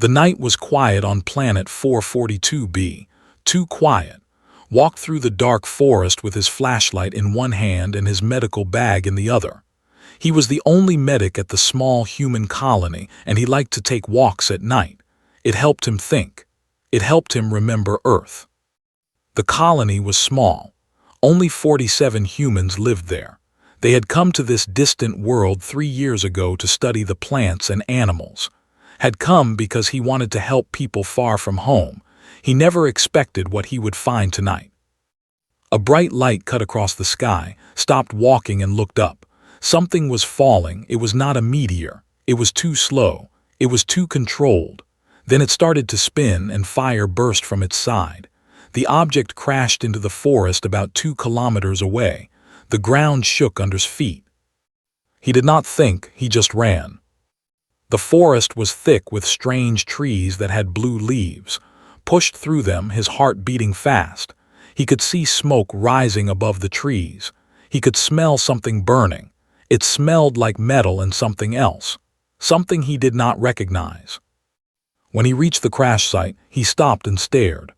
The night was quiet on planet 442b, too quiet. Walked through the dark forest with his flashlight in one hand and his medical bag in the other. He was the only medic at the small human colony, and he liked to take walks at night. It helped him think. It helped him remember Earth. The colony was small. Only 47 humans lived there. They had come to this distant world 3 years ago to study the plants and animals. Had come because he wanted to help people far from home. He never expected what he would find tonight. A bright light cut across the sky, stopped walking and looked up. Something was falling. It was not a meteor. It was too slow. It was too controlled. Then it started to spin and fire burst from its side. The object crashed into the forest about 2 kilometers away. The ground shook under his feet. He did not think, he just ran. The forest was thick with strange trees that had blue leaves. Pushed through them, his heart beating fast. He could see smoke rising above the trees. He could smell something burning. It smelled like metal and something else. Something he did not recognize. When he reached the crash site, he stopped and stared.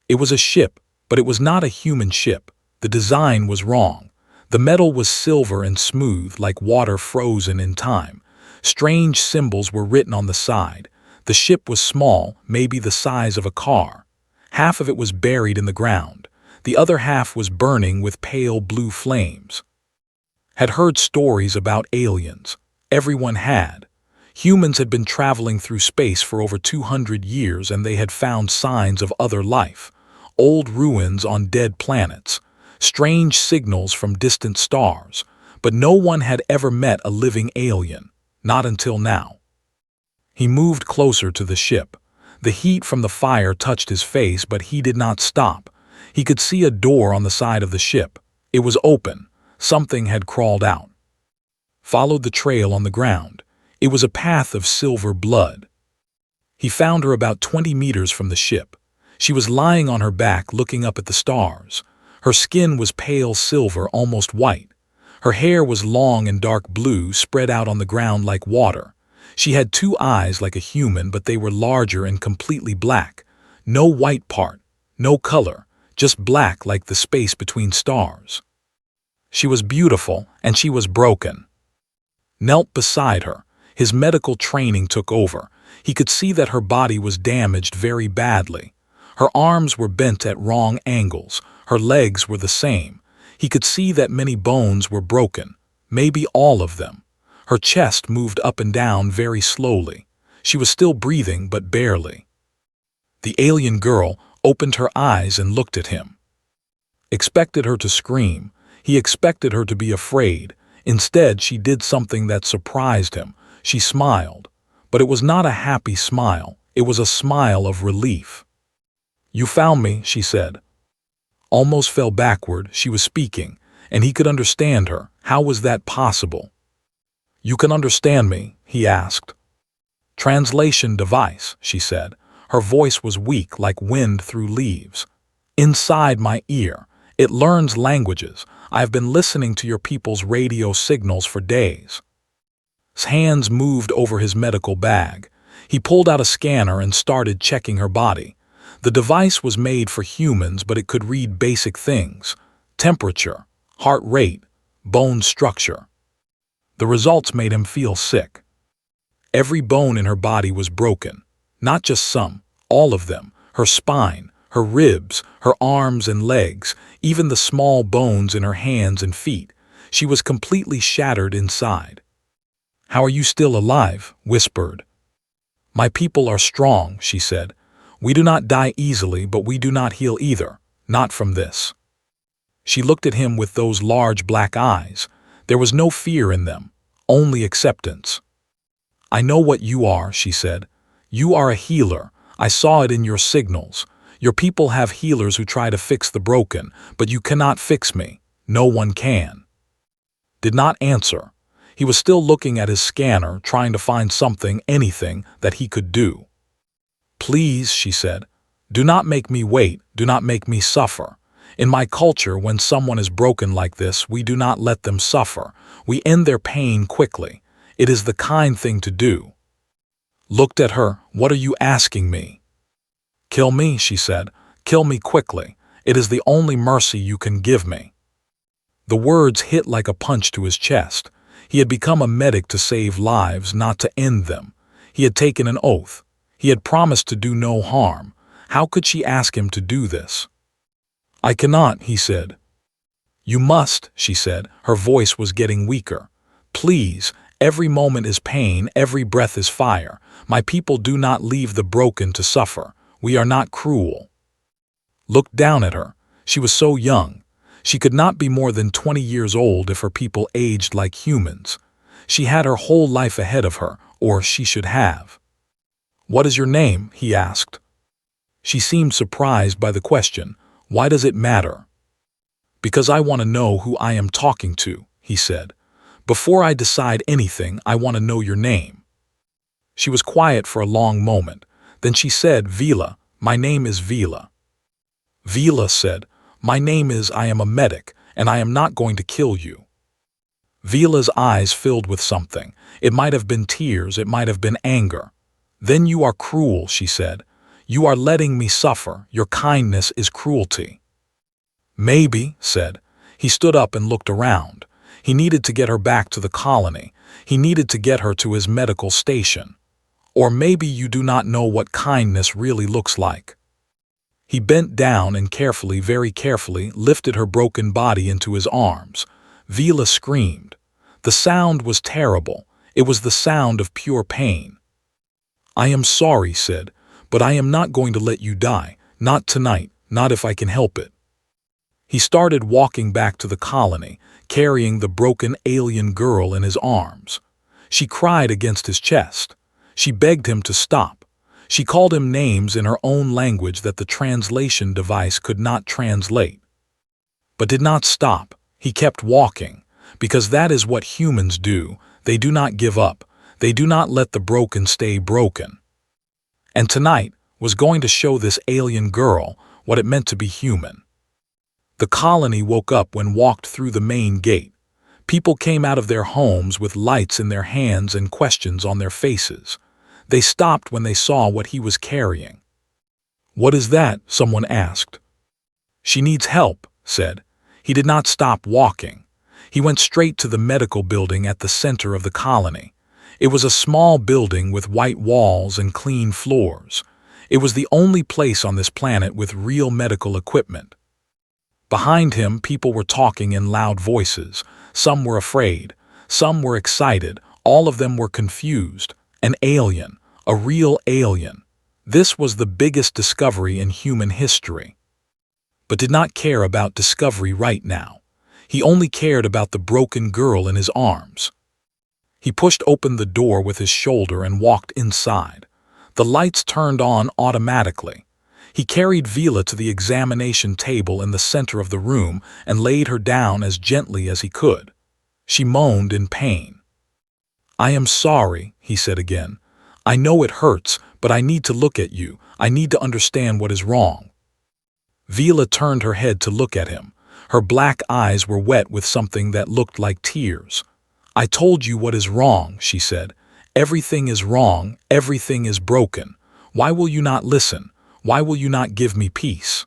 It was a ship, but it was not a human ship. The design was wrong. The metal was silver and smooth, like water frozen in time. Strange symbols were written on the side. The ship was small, maybe the size of a car. Half of it was buried in the ground. The other half was burning with pale blue flames. Had heard stories about aliens. Everyone had. Humans had been traveling through space for over 200 years, and they had found signs of other life. Old ruins on dead planets. Strange signals from distant stars. But no one had ever met a living alien. Not until now. He moved closer to the ship. The heat from the fire touched his face, but he did not stop. He could see a door on the side of the ship. It was open. Something had crawled out. Followed the trail on the ground. It was a path of silver blood. He found her about 20 meters from the ship. She was lying on her back looking up at the stars. Her skin was pale silver, almost white. Her hair was long and dark blue, spread out on the ground like water. She had 2 eyes like a human, but they were larger and completely black. No white part, no color, just black like the space between stars. She was beautiful, and she was broken. Knelt beside her. His medical training took over. He could see that her body was damaged very badly. Her arms were bent at wrong angles. Her legs were the same. He could see that many bones were broken, maybe all of them. Her chest moved up and down very slowly. She was still breathing, but barely. The alien girl opened her eyes and looked at him. Expected her to scream. He expected her to be afraid. Instead, she did something that surprised him. She smiled. But it was not a happy smile. It was a smile of relief. "You found me," she said. Almost fell backward. She was speaking, and he could understand her. How was that possible? "You can understand me?" he asked. "Translation device," she said. Her voice was weak like wind through leaves. "Inside my ear. It learns languages. I have been listening to your people's radio signals for days." His hands moved over his medical bag. He pulled out a scanner and started checking her body. The device was made for humans, but it could read basic things: temperature, heart rate, bone structure. The results made him feel sick. Every bone in her body was broken. Not just some, all of them. Her spine, her ribs, her arms and legs, even the small bones in her hands and feet. She was completely shattered inside. "How are you still alive?" whispered. "My people are strong," she said. "We do not die easily, but we do not heal either. Not from this." She looked at him with those large black eyes. There was no fear in them, only acceptance. "I know what you are," she said. "You are a healer. I saw it in your signals. Your people have healers who try to fix the broken, but you cannot fix me. No one can." Did not answer. He was still looking at his scanner, trying to find something, anything, that he could do. "Please," she said, "do not make me wait, do not make me suffer. In my culture, when someone is broken like this, we do not let them suffer. We end their pain quickly. It is the kind thing to do." looked at her. "What are you asking me?" "Kill me," she said. "Kill me quickly. It is the only mercy you can give me." The words hit like a punch to his chest. He had become a medic to save lives, not to end them. He had taken an oath. He had promised to do no harm. How could she ask him to do this? "I cannot," he said. "You must," she said. Her voice was getting weaker. "Please, every moment is pain, every breath is fire. My people do not leave the broken to suffer. We are not cruel." Looked down at her. She was so young. She could not be more than 20 years old if her people aged like humans. She had her whole life ahead of her, or she should have. "What is your name?" he asked. She seemed surprised by the question. "Why does it matter?" "Because I want to know who I am talking to," he said. "Before I decide anything, I want to know your name." She was quiet for a long moment. Then she said, "Vila, my name is Vila." Vila said, "My name is I am a medic, and I am not going to kill you." Vila's eyes filled with something. It might have been tears, it might have been anger. "Then you are cruel," she said. "You are letting me suffer. Your kindness is cruelty." "Maybe," said. He stood up and looked around. He needed to get her back to the colony. He needed to get her to his medical station. "Or maybe you do not know what kindness really looks like." He bent down and carefully, very carefully, lifted her broken body into his arms. Vila screamed. The sound was terrible. It was the sound of pure pain. "I am sorry," said, "but I am not going to let you die. Not tonight, not if I can help it." He started walking back to the colony, carrying the broken alien girl in his arms. She cried against his chest. She begged him to stop. She called him names in her own language that the translation device could not translate. But did not stop. He kept walking, because that is what humans do. They do not give up. They do not let the broken stay broken. And tonight was going to show this alien girl what it meant to be human. The colony woke up when walked through the main gate. People came out of their homes with lights in their hands and questions on their faces. They stopped when they saw what he was carrying. "What is that?" someone asked. "She needs help," said. He did not stop walking. He went straight to the medical building at the center of the colony. It was a small building with white walls and clean floors. It was the only place on this planet with real medical equipment. Behind him, people were talking in loud voices. Some were afraid. Some were excited. All of them were confused. An alien. A real alien. This was the biggest discovery in human history. But did not care about discovery right now. He only cared about the broken girl in his arms. He pushed open the door with his shoulder and walked inside. The lights turned on automatically. He carried Vila to the examination table in the center of the room and laid her down as gently as he could. She moaned in pain. "I am sorry," he said again. "I know it hurts, but I need to look at you. I need to understand what is wrong." Vila turned her head to look at him. Her black eyes were wet with something that looked like tears. "I told you what is wrong," she said. "Everything is wrong. Everything is broken. Why will you not listen? Why will you not give me peace?"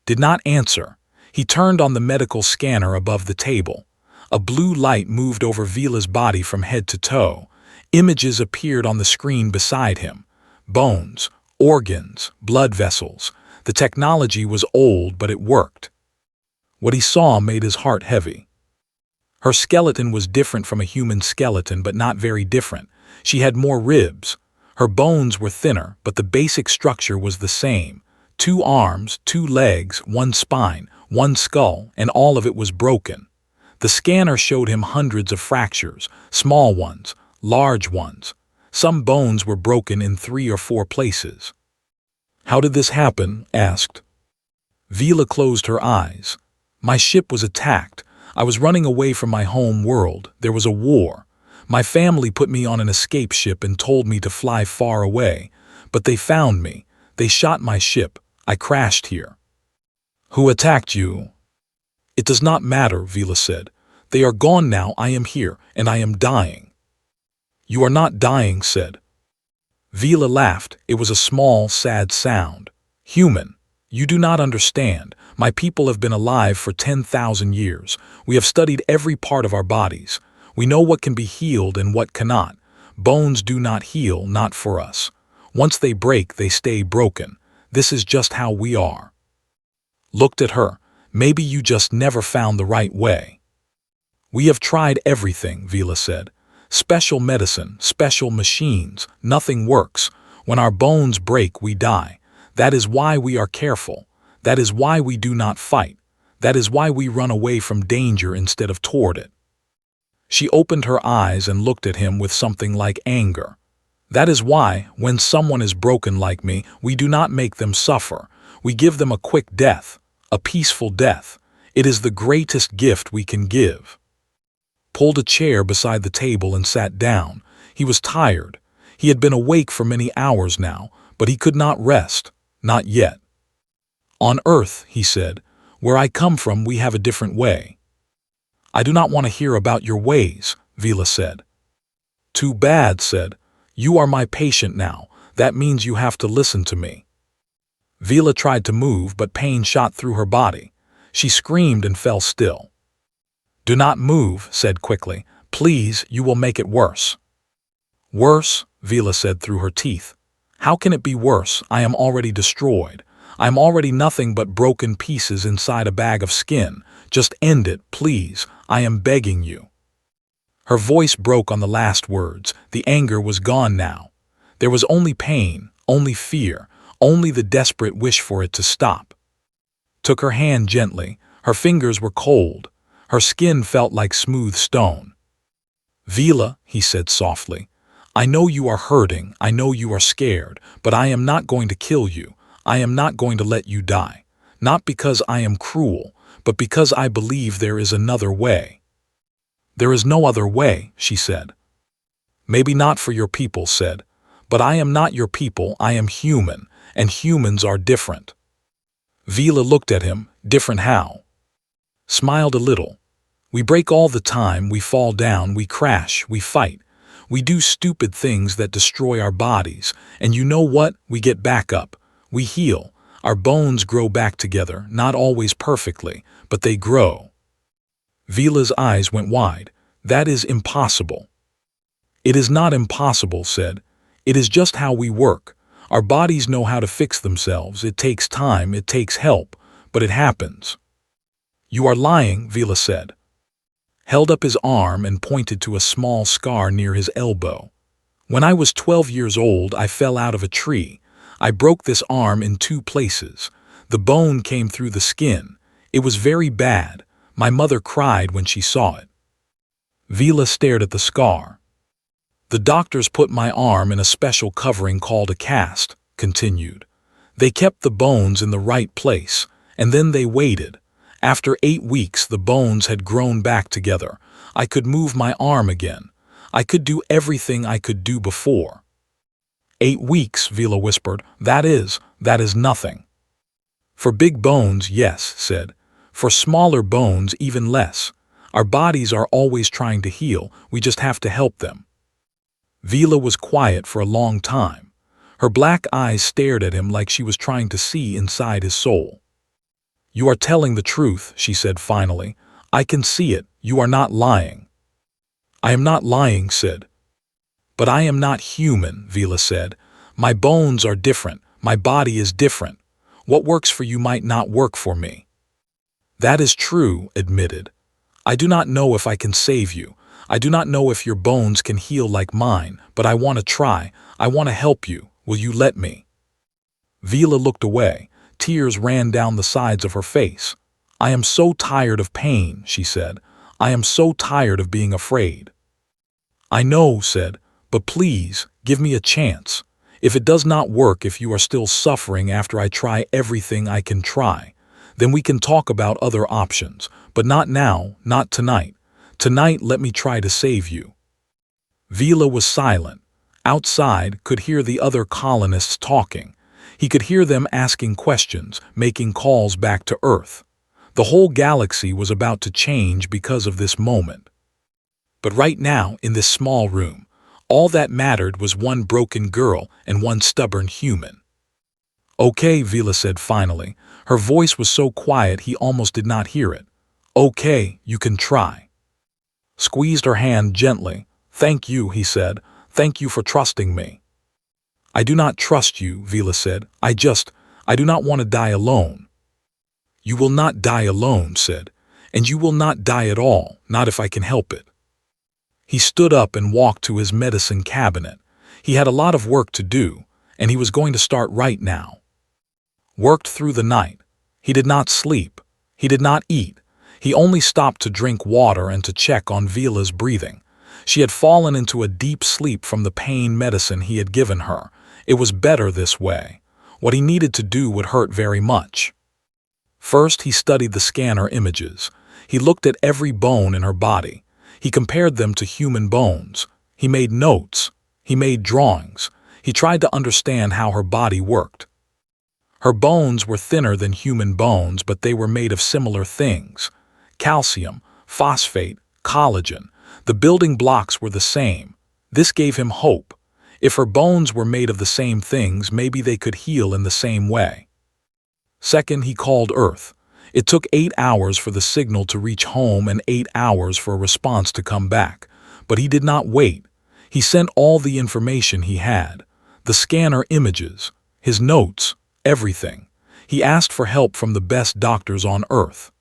Did not answer. He turned on the medical scanner above the table. A blue light moved over Vila's body from head to toe. Images appeared on the screen beside him. Bones, organs, blood vessels. The technology was old, but it worked. What he saw made his heart heavy. Her skeleton was different from a human skeleton, but not very different. She had more ribs. Her bones were thinner, but the basic structure was the same. 2 arms, 2 legs, 1 spine, 1 skull, and all of it was broken. The scanner showed him hundreds of fractures, small ones, large ones. Some bones were broken in 3 or 4 places. "How did this happen?" asked. Vila closed her eyes. "My ship was attacked. I was running away from my home world. There was a war. My family put me on an escape ship and told me to fly far away. But they found me. They shot my ship. I crashed here." "Who attacked you?" "It does not matter," Vila said. "They are gone now. I am here, and I am dying." "You are not dying," said. Vila laughed. It was a small, sad sound. Human, you do not understand. My people have been alive for 10,000 years. We have studied every part of our bodies. We know what can be healed and what cannot. Bones do not heal, not for us. Once they break, they stay broken. This is just how we are. Looked at her. Maybe you just never found the right way. We have tried everything, Vila said. Special medicine, special machines, nothing works. When our bones break, we die. That is why we are careful. That is why we do not fight. That is why we run away from danger instead of toward it. She opened her eyes and looked at him with something like anger. That is why, when someone is broken like me, we do not make them suffer. We give them a quick death, a peaceful death. It is the greatest gift we can give. Pulled a chair beside the table and sat down. He was tired. He had been awake for many hours now, but he could not rest, not yet. On Earth, he said, where I come from, we have a different way. I do not want to hear about your ways, Vila said. Too bad, said. You are my patient now. That means you have to listen to me. Vila tried to move, but pain shot through her body. She screamed and fell still. Do not move, said quickly. Please, you will make it worse. Worse, Vila said through her teeth. How can it be worse? I am already destroyed. I am already nothing but broken pieces inside a bag of skin. Just end it, please. I am begging you. Her voice broke on the last words. The anger was gone now. There was only pain, only fear, only the desperate wish for it to stop. Took her hand gently. Her fingers were cold. Her skin felt like smooth stone. Vila, he said softly, I know you are hurting, I know you are scared, but I am not going to kill you. I am not going to let you die. Not because I am cruel, but because I believe there is another way. There is no other way, she said. Maybe not for your people, said, but I am not your people, I am human, and humans are different. Vila looked at him. Different how? Smiled a little. We break all the time, we fall down, we crash, we fight. We do stupid things that destroy our bodies, and you know what? We get back up. We heal. Our bones grow back together, not always perfectly, but they grow. Vila's eyes went wide. That is impossible. It is not impossible, said. It is just how we work. Our bodies know how to fix themselves. It takes time, it takes help, but it happens. You are lying, Vila said. Held up his arm and pointed to a small scar near his elbow. When I was 12 years old, I fell out of a tree. I broke this arm in 2 places. The bone came through the skin. It was very bad. My mother cried when she saw it. Vila stared at the scar. The doctors put my arm in a special covering called a cast, continued. They kept the bones in the right place, and then they waited. After 8 weeks, the bones had grown back together. I could move my arm again. I could do everything I could do before. 8 weeks, Vila whispered. That is nothing. For big bones, yes, said. For smaller bones, even less. Our bodies are always trying to heal. We just have to help them. Vila was quiet for a long time. Her black eyes stared at him like she was trying to see inside his soul. You are telling the truth, she said finally. I can see it. You are not lying. I am not lying, said. But I am not human, Vila said. My bones are different. My body is different. What works for you might not work for me. That is true, admitted. I do not know if I can save you. I do not know if your bones can heal like mine, but I want to try. I want to help you. Will you let me? Vila looked away. Tears ran down the sides of her face. I am so tired of pain, she said. I am so tired of being afraid. I know, said, but please, give me a chance. If it does not work, if you are still suffering after I try everything I can try, then we can talk about other options, but not now, not tonight. Tonight, let me try to save you. Vila was silent. Outside, could hear the other colonists talking. He could hear them asking questions, making calls back to Earth. The whole galaxy was about to change because of this moment. But right now, in this small room, All that mattered was one broken girl and one stubborn human. "Okay," Vila said finally. Her voice was so quiet he almost did not hear it. "Okay, you can try." Squeezed her hand gently. "Thank you," he said. "Thank you for trusting me." "I do not trust you," Vila said. I do not want to die alone." "You will not die alone," said, "and you will not die at all, not if I can help it." He stood up and walked to his medicine cabinet. He had a lot of work to do, and he was going to start right now. Worked through the night. He did not sleep. He did not eat. He only stopped to drink water and to check on Vila's breathing. She had fallen into a deep sleep from the pain medicine he had given her. It was better this way. What he needed to do would hurt very much. First, he studied the scanner images. He looked at every bone in her body. He compared them to human bones. He made notes. He made drawings. He tried to understand how her body worked. Her bones were thinner than human bones, but they were made of similar things. Calcium, phosphate, collagen. The building blocks were the same. This gave him hope. If her bones were made of the same things, maybe they could heal in the same way. Second, he called Earth. It took 8 hours for the signal to reach home and 8 hours for a response to come back. But he did not wait. He sent all the information he had. The scanner images, his notes, everything. He asked for help from the best doctors on Earth.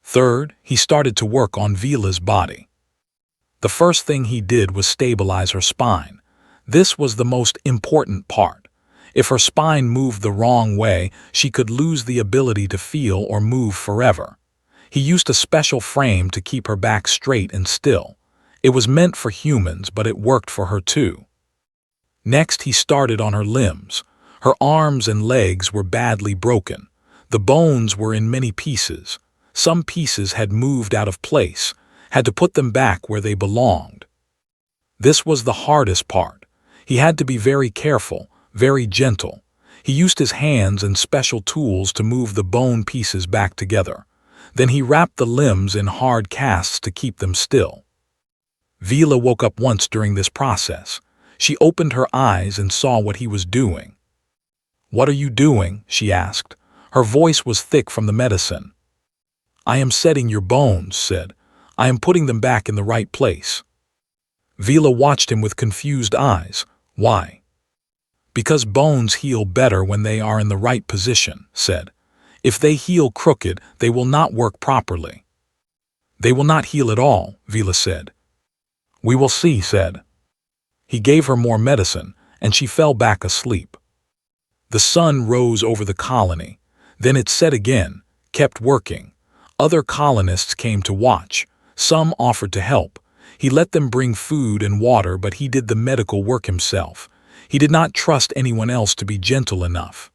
Third, he started to work on Vila's body. The first thing he did was stabilize her spine. This was the most important part. If her spine moved the wrong way, she could lose the ability to feel or move forever. He used a special frame to keep her back straight and still. It was meant for humans, but it worked for her too. Next, he started on her limbs. Her arms and legs were badly broken. The bones were in many pieces. Some pieces had moved out of place, had to put them back where they belonged. This was the hardest part. He had to be very careful, very gentle. He used his hands and special tools to move the bone pieces back together. Then he wrapped the limbs in hard casts to keep them still. Vila woke up once during this process. She opened her eyes and saw what he was doing. "What are you doing?" she asked. Her voice was thick from the medicine. "I am setting your bones," said. "I am putting them back in the right place." Vila watched him with confused eyes. "Why?" "Because bones heal better when they are in the right position," said. "If they heal crooked, they will not work properly." "They will not heal at all," Vila said. "We will see," said. He gave her more medicine, and she fell back asleep. The sun rose over the colony. Then it set again, kept working. Other colonists came to watch. Some offered to help. He let them bring food and water, but he did the medical work himself. He did not trust anyone else to be gentle enough.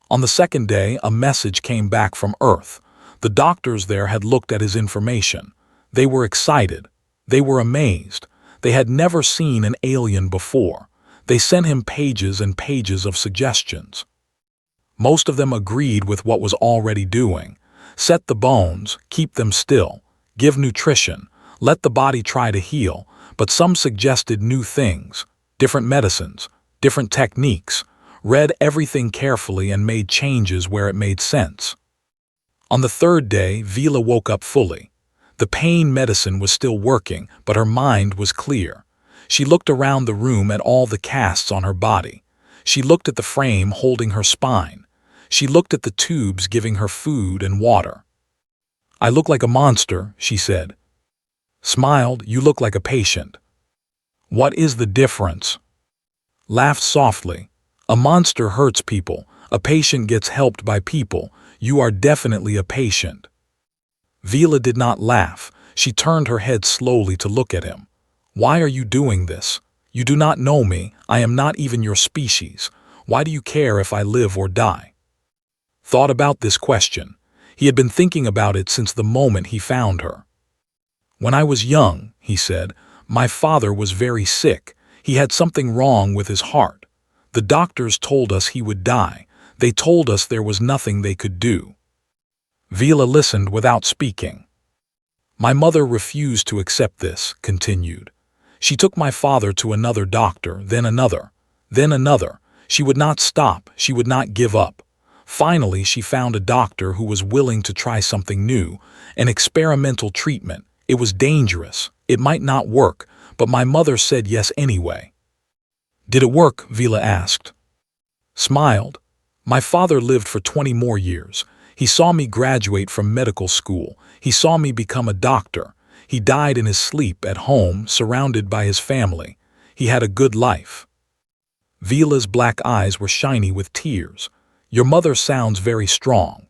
On the second day, a message came back from Earth. The doctors there had looked at his information. They were excited. They were amazed. They had never seen an alien before. They sent him pages and pages of suggestions. Most of them agreed with what was already doing. Set the bones, keep them still, give nutrition, let the body try to heal, but some suggested new things, different medicines, different techniques, read everything carefully and made changes where it made sense. On the third day, Vila woke up fully. The pain medicine was still working, but her mind was clear. She looked around the room at all the casts on her body. She looked at the frame holding her spine. She looked at the tubes giving her food and water. "I look like a monster," she said. Smiled. "You look like a patient." "What is the difference?" Laughed softly. "A monster hurts people. A patient gets helped by people. You are definitely a patient." Vila did not laugh. She turned her head slowly to look at him. "Why are you doing this? You do not know me. I am not even your species. Why do you care if I live or die?" Thought about this question. He had been thinking about it since the moment he found her. "When I was young," he said, "my father was very sick. He had something wrong with his heart. The doctors told us he would die. They told us there was nothing they could do." Vila listened without speaking. "My mother refused to accept this," continued. She took my father to another doctor, then another, then another. She would not stop, she would not give up. Finally, she found a doctor who was willing to try something new, an experimental treatment. It was dangerous, it might not work, but my mother said yes anyway. Did it work? Vila asked. Smiled. My father lived for 20 more years. He saw me graduate from medical school. He saw me become a doctor. He died in his sleep at home, surrounded by his family. He had a good life. Vila's black eyes were shiny with tears. Your mother sounds very strong.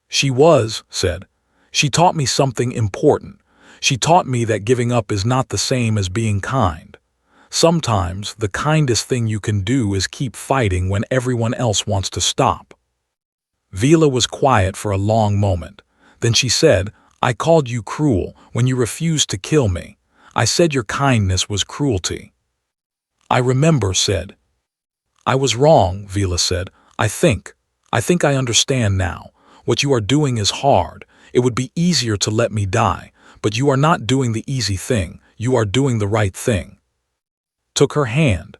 She was, said. She taught me something important. She taught me that giving up is not the same as being kind. Sometimes the kindest thing you can do is keep fighting when everyone else wants to stop. Vila was quiet for a long moment. Then she said, I called you cruel when you refused to kill me. I said your kindness was cruelty. I remember, said. I was wrong, Vila said. I think I understand now. What you are doing is hard. It would be easier to let me die, but you are not doing the easy thing. You are doing the right thing. Took her hand.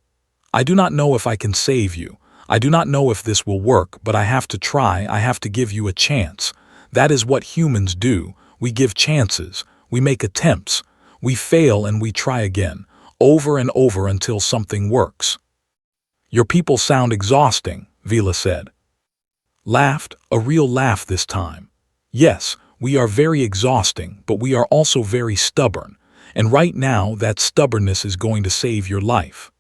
I do not know if I can save you. I do not know if this will work, but I have to try. I have to give you a chance. That is what humans do. We give chances. We make attempts. We fail and we try again, over and over until something works. Your people sound exhausting, Vila said. Laughed, a real laugh this time. Yes, we are very exhausting, but we are also very stubborn. And right now, that stubbornness is going to save your life.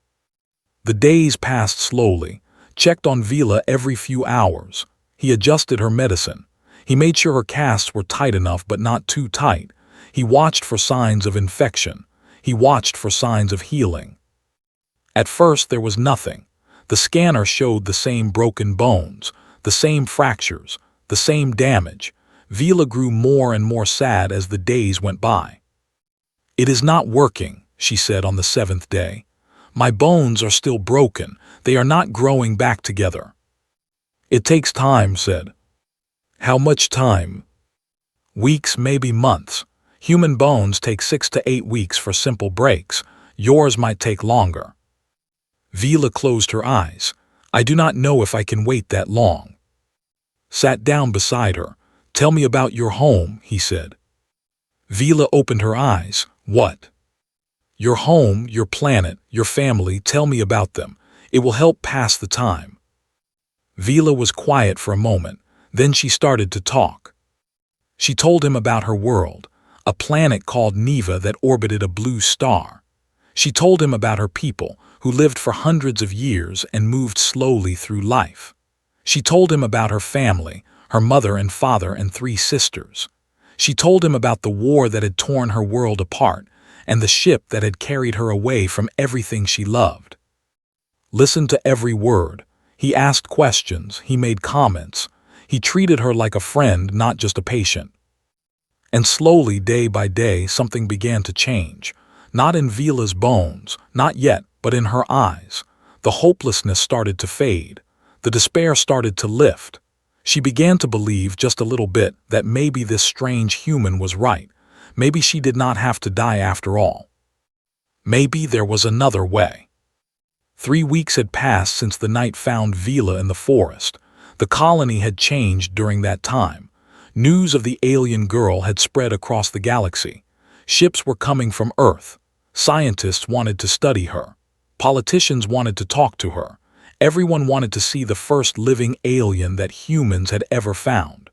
The days passed slowly, checked on Vila every few hours. He adjusted her medicine. He made sure her casts were tight enough but not too tight. He watched for signs of infection. He watched for signs of healing. At first, there was nothing. The scanner showed the same broken bones, the same fractures, the same damage. Vila grew more and more sad as the days went by. It is not working, she said on the 7th day. My bones are still broken. They are not growing back together. It takes time, said. How much time? Weeks, maybe months. Human bones take 6 to 8 weeks for simple breaks. Yours might take longer. Vila closed her eyes. I do not know if I can wait that long. Sat down beside her. Tell me about your home, he said. Vila opened her eyes. What? Your home, your planet, your family, tell me about them. It will help pass the time. Vila was quiet for a moment. Then she started to talk. She told him about her world, a planet called Neva that orbited a blue star. She told him about her people, who lived for hundreds of years and moved slowly through life. She told him about her family, her mother and father and 3 sisters. She told him about the war that had torn her world apart and the ship that had carried her away from everything she loved. Listened to every word. He asked questions, he made comments. He treated her like a friend, not just a patient. And slowly, day by day, something began to change. Not in Vila's bones, not yet, but in her eyes. The hopelessness started to fade. The despair started to lift. She began to believe just a little bit that maybe this strange human was right. Maybe she did not have to die after all. Maybe there was another way. 3 weeks had passed since the night found Vila in the forest. The colony had changed during that time. News of the alien girl had spread across the galaxy. Ships were coming from Earth. Scientists wanted to study her. Politicians wanted to talk to her. Everyone wanted to see the first living alien that humans had ever found.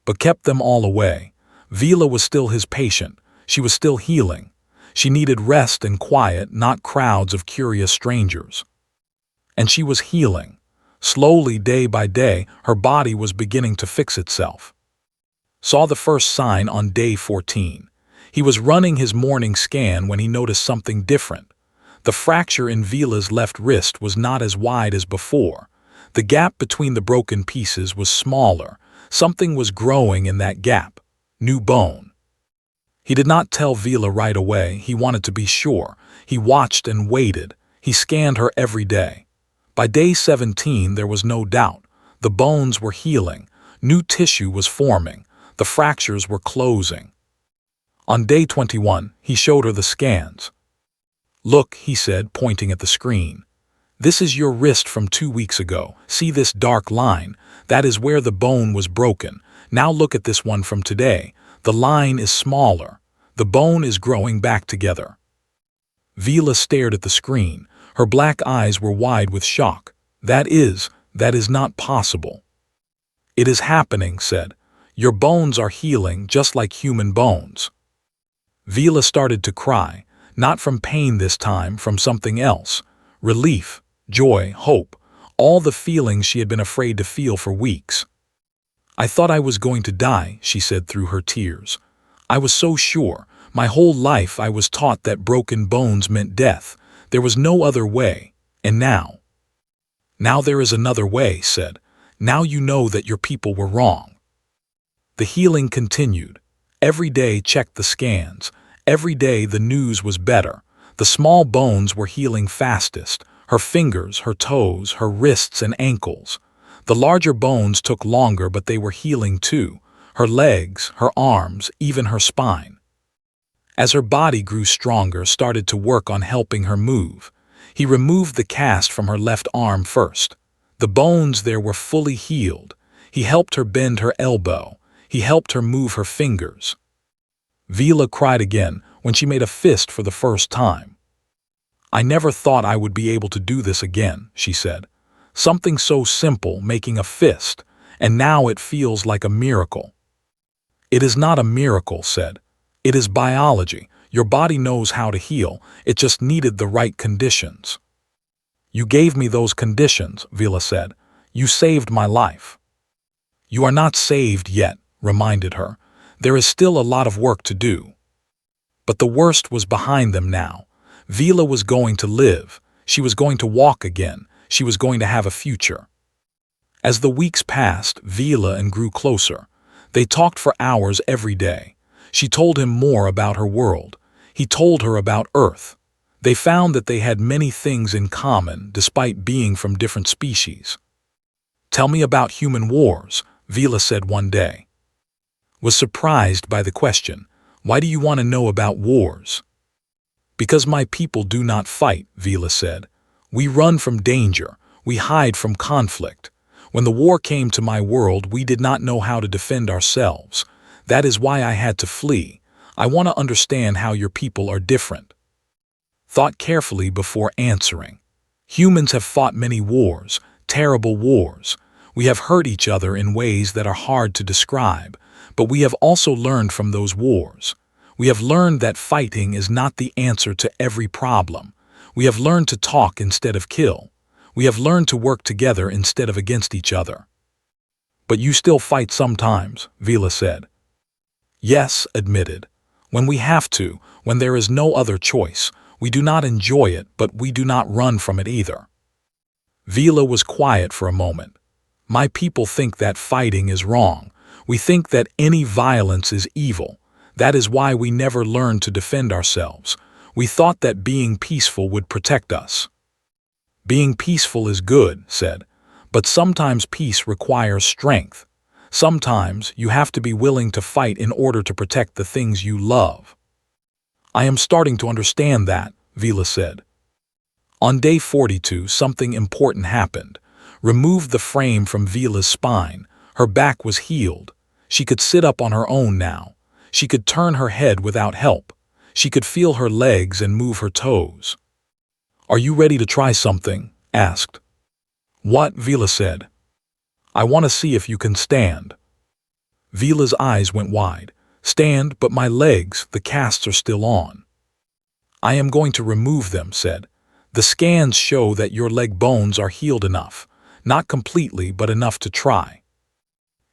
But kept them all away. Vila was still his patient. She was still healing. She needed rest and quiet, not crowds of curious strangers. And she was healing. Slowly, day by day, her body was beginning to fix itself. Saw the first sign on day 14. He was running his morning scan when he noticed something different. The fracture in Vila's left wrist was not as wide as before. The gap between the broken pieces was smaller. Something was growing in that gap. New bone. He did not tell Vila right away. He wanted to be sure. He watched and waited. He scanned her every day. By day 17, there was no doubt. The bones were healing. New tissue was forming. The fractures were closing. On day 21, he showed her the scans. Look, he said, pointing at the screen. This is your wrist from 2 weeks ago. See this dark line? That is where the bone was broken. Now look at this one from today. The line is smaller. The bone is growing back together. Vila stared at the screen. Her black eyes were wide with shock. That is not possible. It is happening, said. Your bones are healing just like human bones. Vila started to cry, not from pain this time, from something else. Relief, joy, hope, all the feelings she had been afraid to feel for weeks. I thought I was going to die, she said through her tears. I was so sure. My whole life I was taught that broken bones meant death. There was no other way. And now? Now there is another way, said. Now you know that your people were wrong. The healing continued. Every day checked the scans. Every day the news was better. The small bones were healing fastest. Her fingers, her toes, her wrists and ankles. The larger bones took longer, but they were healing too. Her legs, her arms, even her spine. As her body grew stronger, started to work on helping her move. He removed the cast from her left arm first. The bones there were fully healed. He helped her bend her elbow. He helped her move her fingers. Vila cried again when she made a fist for the first time. I never thought I would be able to do this again, she said. Something so simple, making a fist, and now it feels like a miracle. It is not a miracle, said. It is biology. Your body knows how to heal. It just needed the right conditions. You gave me those conditions, Vila said. You saved my life. You are not saved yet, reminded her. There is still a lot of work to do. But the worst was behind them now. Vila was going to live. She was going to walk again. She was going to have a future. As the weeks passed, Vila and grew closer. They talked for hours every day. She told him more about her world. He told her about Earth. They found that they had many things in common despite being from different species. Tell me about human wars, Vila said one day. Was surprised by the question. Why do you want to know about wars? Because my people do not fight, Vila said. We run from danger. We hide from conflict. When the war came to my world, we did not know how to defend ourselves. That is why I had to flee. I want to understand how your people are different. Thought carefully before answering. Humans have fought many wars, terrible wars. We have hurt each other in ways that are hard to describe, but we have also learned from those wars. We have learned that fighting is not the answer to every problem. We have learned to talk instead of kill. We have learned to work together instead of against each other. But you still fight sometimes, Vila said. Yes, admitted. When we have to, when there is no other choice, we do not enjoy it, but we do not run from it either. Vila was quiet for a moment. My people think that fighting is wrong. We think that any violence is evil. That is why we never learned to defend ourselves. We thought that being peaceful would protect us. Being peaceful is good, said, but sometimes peace requires strength. Sometimes you have to be willing to fight in order to protect the things you love. I am starting to understand that, Vila said. On day 42, something important happened. Removed the frame from Vila's spine. Her back was healed. She could sit up on her own now. She could turn her head without help. She could feel her legs and move her toes. Are you ready to try something? Asked. What? Vila said. I want to see if you can stand. Vila's eyes went wide. Stand, but my legs, the casts are still on. I am going to remove them, said. The scans show that your leg bones are healed enough. Not completely, but enough to try.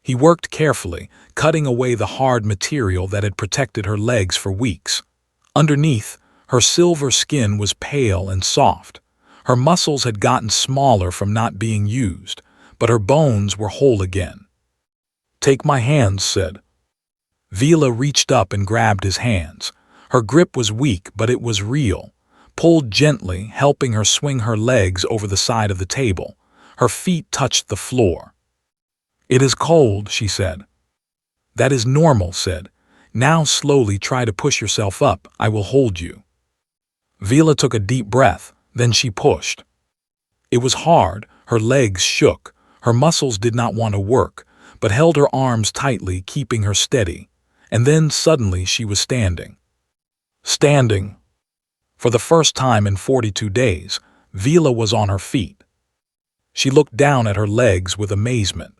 He worked carefully, cutting away the hard material that had protected her legs for weeks. Underneath, her silver skin was pale and soft. Her muscles had gotten smaller from not being used, but her bones were whole again. Take my hands, said. Vila reached up and grabbed his hands. Her grip was weak, but it was real. Pulled gently, helping her swing her legs over the side of the table. Her feet touched the floor. It is cold, she said. That is normal, said. Now slowly try to push yourself up. I will hold you. Vila took a deep breath, then she pushed. It was hard, her legs shook, her muscles did not want to work, but held her arms tightly, keeping her steady. And then suddenly she was standing. Standing. For the first time in 42 days, Vila was on her feet. She looked down at her legs with amazement.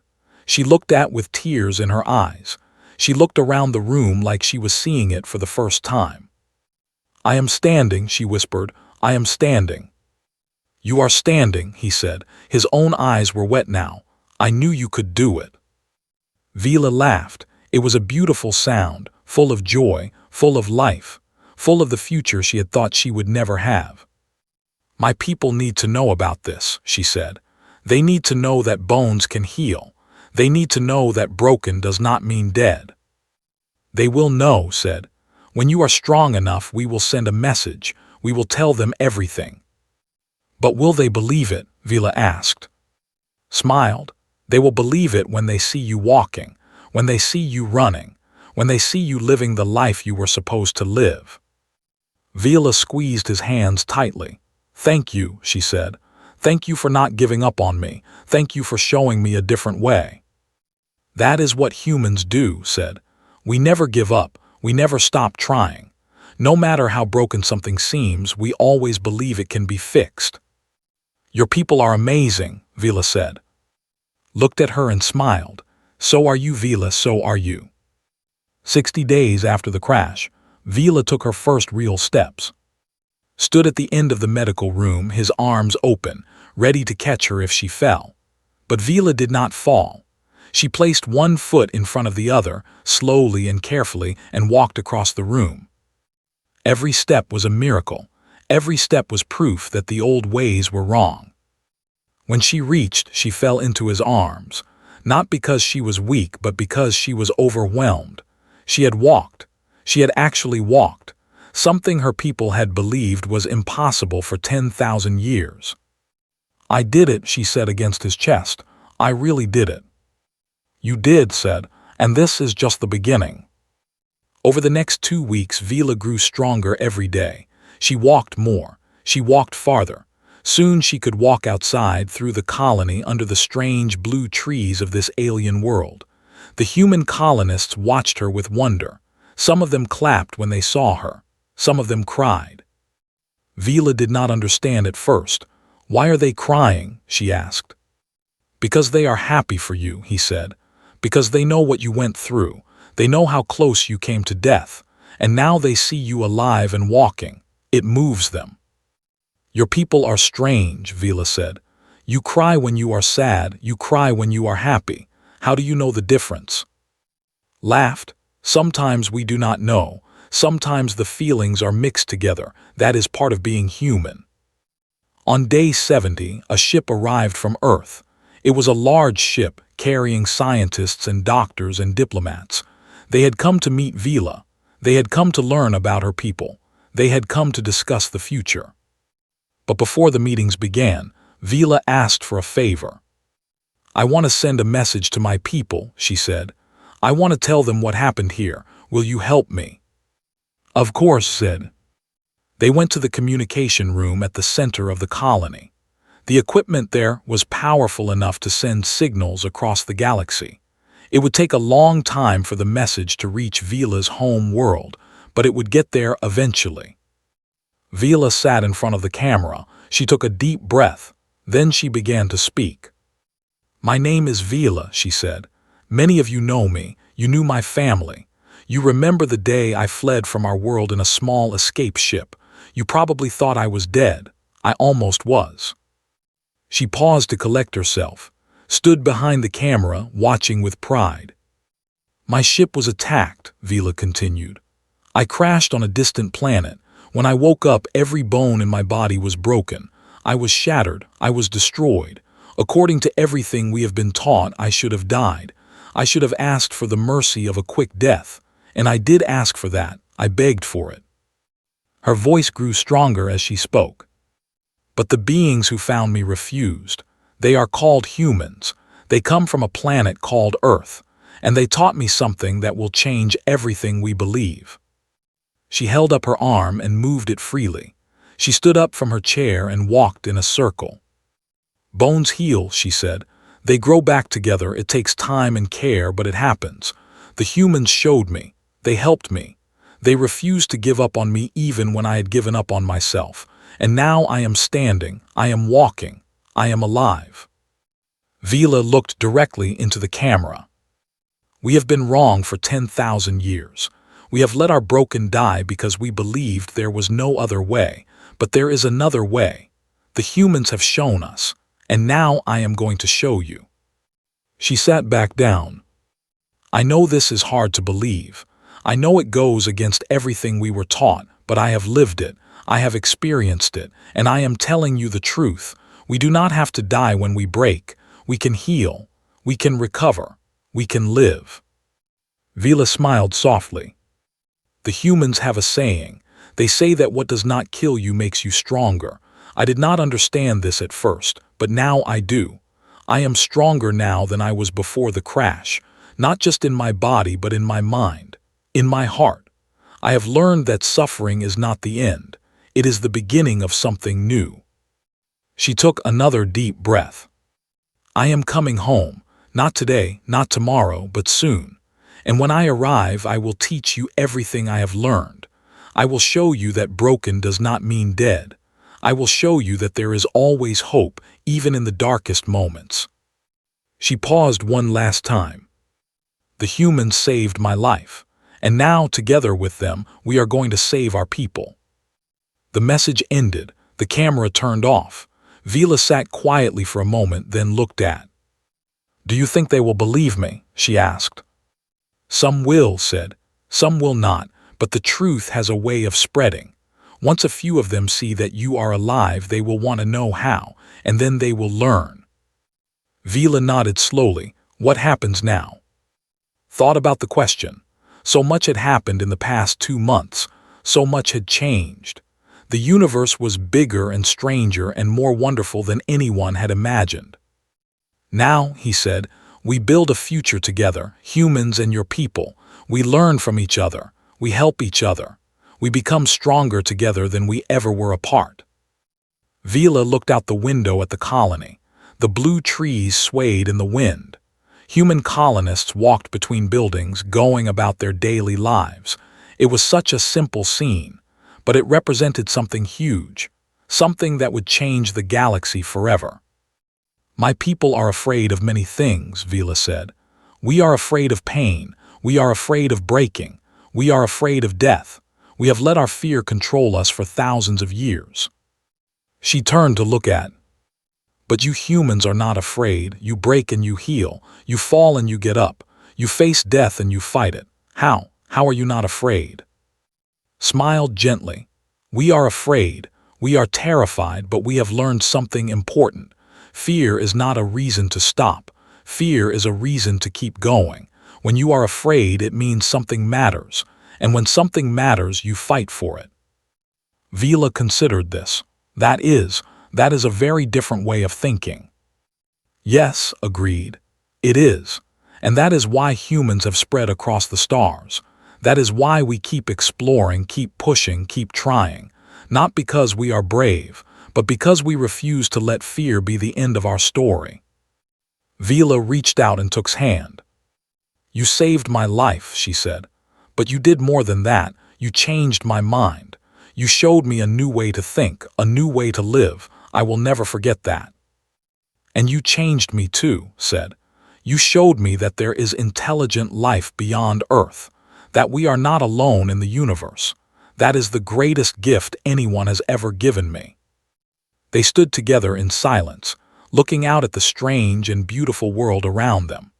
She looked with tears in her eyes. She looked around the room like she was seeing it for the first time. "I am standing," she whispered. "I am standing." "You are standing," he said. His own eyes were wet now. "I knew you could do it." Vila laughed. It was a beautiful sound, full of joy, full of life, full of the future she had thought she would never have. "My people need to know about this," she said. "They need to know that bones can heal. They need to know that broken does not mean dead." "They will know," said. "When you are strong enough, we will send a message. We will tell them everything." "But will they believe it?" Vila asked. Smiled. "They will believe it when they see you walking, when they see you running, when they see you living the life you were supposed to live." Vila squeezed his hands tightly. "Thank you," she said. "Thank you for not giving up on me. Thank you for showing me a different way." "That is what humans do," said. "We never give up. We never stop trying. No matter how broken something seems, we always believe it can be fixed." "Your people are amazing," Vila said. Looked at her and smiled. "So are you, Vila, so are you." 60 days after the crash, Vila took her first real steps. Stood at the end of the medical room, his arms open, ready to catch her if she fell. But Vila did not fall. She placed one foot in front of the other, slowly and carefully, and walked across the room. Every step was a miracle. Every step was proof that the old ways were wrong. When she reached, she fell into his arms, not because she was weak, but because she was overwhelmed. She had walked. She had actually walked, something her people had believed was impossible for 10,000 years. "I did it," she said against his chest. "I really did it." "You did," said, "and this is just the beginning." Over the next 2 weeks, Vila grew stronger every day. She walked more. She walked farther. Soon she could walk outside through the colony under the strange blue trees of this alien world. The human colonists watched her with wonder. Some of them clapped when they saw her. Some of them cried. Vila did not understand at first. "Why are they crying?" she asked. "Because they are happy for you," he said. "Because they know what you went through. They know how close you came to death. And now they see you alive and walking. It moves them." "Your people are strange," Vila said. "You cry when you are sad. You cry when you are happy. How do you know the difference?" Laughed. "Sometimes we do not know. Sometimes the feelings are mixed together. That is part of being human." On day 70, a ship arrived from Earth. It was a large ship carrying scientists and doctors and diplomats. They had come to meet Vila. They had come to learn about her people. They had come to discuss the future. But before the meetings began, Vila asked for a favor. "I want to send a message to my people," she said. "I want to tell them what happened here. Will you help me?" "Of course," said. They went to the communication room at the center of the colony. The equipment there was powerful enough to send signals across the galaxy. It would take a long time for the message to reach Vila's home world, but it would get there eventually. Vila sat in front of the camera. She took a deep breath. Then she began to speak. "My name is Vila," she said. "Many of you know me. You knew my family. You remember the day I fled from our world in a small escape ship. You probably thought I was dead. I almost was." She paused to collect herself, stood behind the camera, watching with pride. "My ship was attacked," Vila continued. "I crashed on a distant planet. When I woke up, every bone in my body was broken. I was shattered. I was destroyed. According to everything we have been taught, I should have died. I should have asked for the mercy of a quick death. And I did ask for that. I begged for it." Her voice grew stronger as she spoke. "But the beings who found me refused. They are called humans. They come from a planet called Earth. And they taught me something that will change everything we believe." She held up her arm and moved it freely. She stood up from her chair and walked in a circle. "Bones heal," she said. "They grow back together. It takes time and care, but it happens. The humans showed me. They helped me. They refused to give up on me even when I had given up on myself. And now I am standing. I am walking. I am alive." Vila looked directly into the camera. "We have been wrong for 10,000 years. We have let our broken die because we believed there was no other way, but there is another way. The humans have shown us, and now I am going to show you." She sat back down. "I know this is hard to believe. I know it goes against everything we were taught, but I have lived it, I have experienced it, and I am telling you the truth. We do not have to die when we break. We can heal. We can recover. We can live." Vila smiled softly. "The humans have a saying. They say that what does not kill you makes you stronger. I did not understand this at first, but now I do. I am stronger now than I was before the crash, not just in my body but in my mind, in my heart. I have learned that suffering is not the end. It is the beginning of something new." She took another deep breath. "I am coming home, not today, not tomorrow, but soon. And when I arrive, I will teach you everything I have learned. I will show you that broken does not mean dead. I will show you that there is always hope, even in the darkest moments." She paused one last time. "The humans saved my life, and now, together with them, we are going to save our people." The message ended. The camera turned off. Vila sat quietly for a moment, then looked at. "Do you think they will believe me?" she asked. "Some will," said. "Some will not, but the truth has a way of spreading. Once a few of them see that you are alive, they will want to know how, and then they will learn." Vila nodded slowly. "What happens now?" Thought about the question. So much had happened in the past 2 months. So much had changed. The universe was bigger and stranger and more wonderful than anyone had imagined. "Now," he said, "we build a future together, humans and your people. We learn from each other. We help each other. We become stronger together than we ever were apart." Vila looked out the window at the colony. The blue trees swayed in the wind. Human colonists walked between buildings, going about their daily lives. It was such a simple scene, but it represented something huge, something that would change the galaxy forever. "My people are afraid of many things," Vila said. "We are afraid of pain. We are afraid of breaking. We are afraid of death. We have let our fear control us for thousands of years." She turned to look at. "But you humans are not afraid. You break and you heal. You fall and you get up. You face death and you fight it. How? How are you not afraid?" Smiled gently. "We are afraid. We are terrified, but we have learned something important. Fear is not a reason to stop. Fear is a reason to keep going. When you are afraid, it means something matters. And when something matters, you fight for it." Vila considered this. That is a very different way of thinking. "Yes," agreed. "It is. And that is why humans have spread across the stars. That is why we keep exploring, keep pushing, keep trying. Not because we are brave, but because we refuse to let fear be the end of our story." Vila reached out and took his hand. "You saved my life," she said. "But you did more than that. You changed my mind. You showed me a new way to think, a new way to live. I will never forget that." "And you changed me too," said. "You showed me that there is intelligent life beyond Earth, that we are not alone in the universe. That is the greatest gift anyone has ever given me." They stood together in silence, looking out at the strange and beautiful world around them.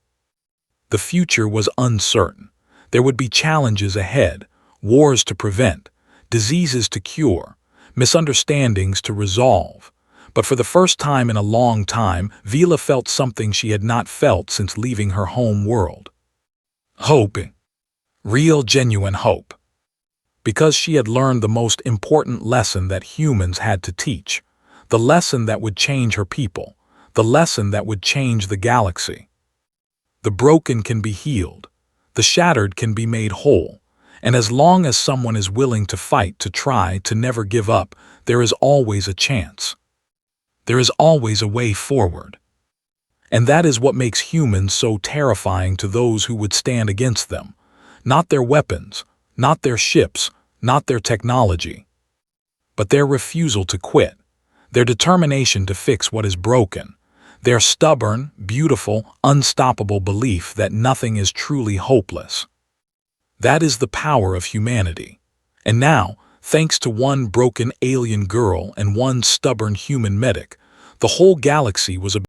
The future was uncertain. There would be challenges ahead, wars to prevent, diseases to cure, misunderstandings to resolve. But for the first time in a long time, Vila felt something she had not felt since leaving her home world. Hope. Real, genuine hope. Because she had learned the most important lesson that humans had to teach. The lesson that would change her people. The lesson that would change the galaxy. The broken can be healed. The shattered can be made whole. And as long as someone is willing to fight, to try, to never give up, there is always a chance. There is always a way forward. And that is what makes humans so terrifying to those who would stand against them. Not their weapons, not their ships, not their technology, but their refusal to quit, their determination to fix what is broken, their stubborn, beautiful, unstoppable belief that nothing is truly hopeless. That is the power of humanity. And now, thanks to one broken alien girl and one stubborn human medic, the whole galaxy was